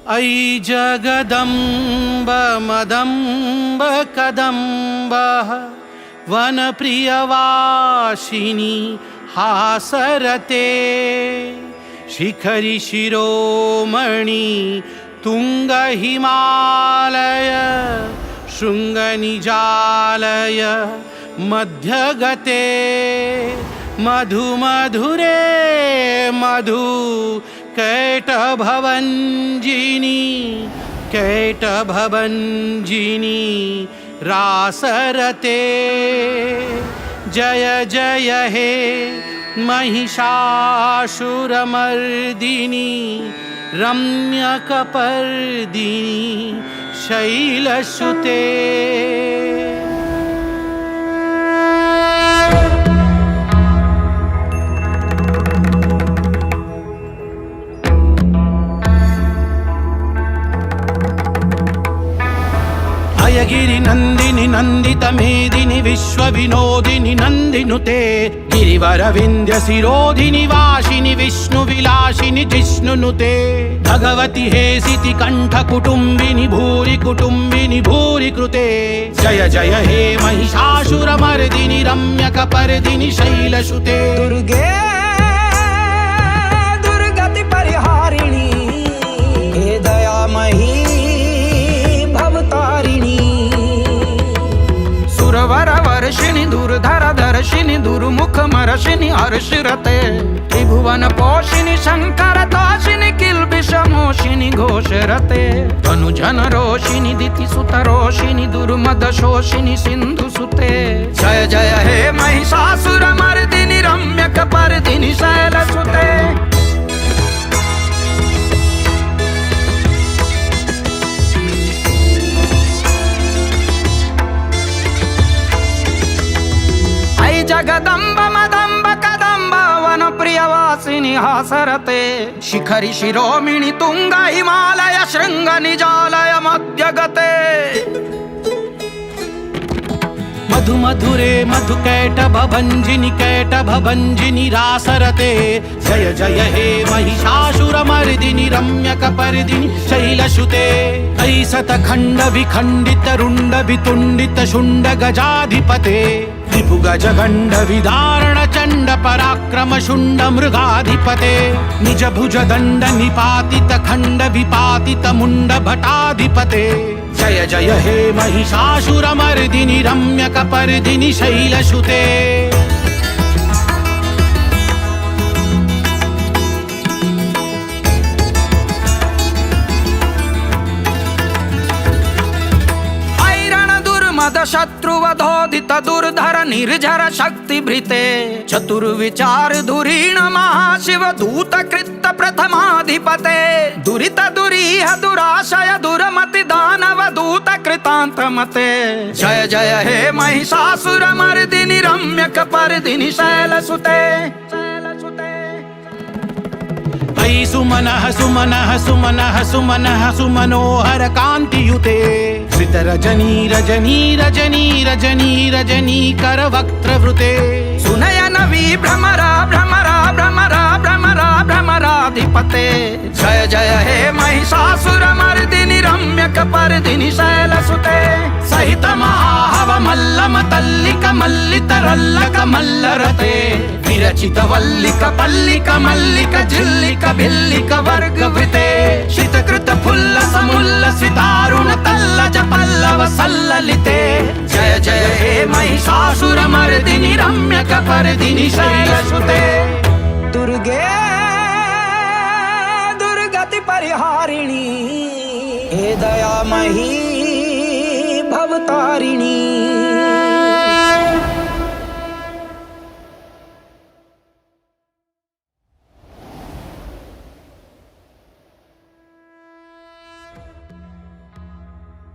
अयि जगदम्ब मदम्ब कदम्ब वनप्रियवासिनी हासरते शिखरि शिरोमणि तुंग हिमालय शृंगनिजालय मध्यगते मधुमधुरे मधु कैटभवञ्जिनी कैटभवञ्जिनी रासरते जय जय हे महिषासुरमर्दिनी रम्यकपर्दिनी शैलसुते। गिरि नंदिनी नंदित मेदिनी विश्व विनोदिनी नंदिनुते गिरिवर विंध्य शिरोधिनी वासिनी विष्णु विलासिनी जिष्णुनुते भगवती हेसिति कंठ कुटुंबिनी भूरि कृते जय जय हे महिषासुरमर्दिनी रम्यकपर्दिनी शैलसुते। दुर्गे दुर्गति परिहारिणी हे दयामयी भवतारिणी सुरवर वर्षिणी दुर्धर दर्शिनी दुर्मुख मर्शिनी हर्षरते त्रिभुवन पोषिणी शंकर तोषिणी किल्बिष मोषिणी घोषरते तनुजन रोषिणी दिति सुत रोषिणी दुर्मद शोषिणी सिंधु सुते जय जय हे महिषासुरमर्दिनी रम्यकपर्दिनी शैलसुते। जगदम्ब मदम्ब कदम्ब वन प्रियवासिनी हासरते शिखरि शिरोमणि तुंग हिमालय शृंग निजालय मध्यगते मधुमधुरे मधु कैटभवञ्जिनी रासरते जय जय हे महिषासुरमर्दिनी रम्यकपर्दिनी शैलसुते। ऐसत खंड विखंडित रुंड वितुंडित शुंड गजाधिपते त्रिभु गजगंड विदारण चंड पराक्रम शुंड मृगाधिपते निज भुज दंड निपातित खंड विपातित मुंड भटाधिपते जय जय हे महिषासुरमर्दिनी रम्यकपर्दिनी शैलसुते। शत्रुवधोदित दुर्धर निर्झर शक्ति भृते चतुर्विचार धुरीण महाशिव दूत कृत प्रथमाधिपते दुरित दुरीह दुराशय दुरमति दानव दूत कृतांत मते जय जय हे महिषासुरमर्दिनी रम्यकपर्दिनी शैलसुते। अयि सुमनः सुमनः सुमनः सुमनः सुमनोहर कांतियुते श्रित रजनी रजनी रजनी रजनी रजनी कर वक्त्रवृते सुनयन विभ्रमरा भ्रमरा भ्रमरा भ्रमरा भ्रमराधिपते जय जय हे महिषासुरमर्दिनी रम्यकपर्दिनी शैलसुते सहित महाहव मल्लम तल्लिक मल्लित रल्लक मल्लरते विरचित वल्लिक पल्लिक मल्लिक झिल्लिक भिल्लिक वर्गवृते शितकृत फुल्ल समुल्लसितारुण तल्लज पल्लव सल्ललिते जय जय हे महिषासुरमर्दिनी रम्यकपर्दिनी शैलसुते। दुर्गे दुर्गति परिहारिणी हे दयामयी भवतारिणी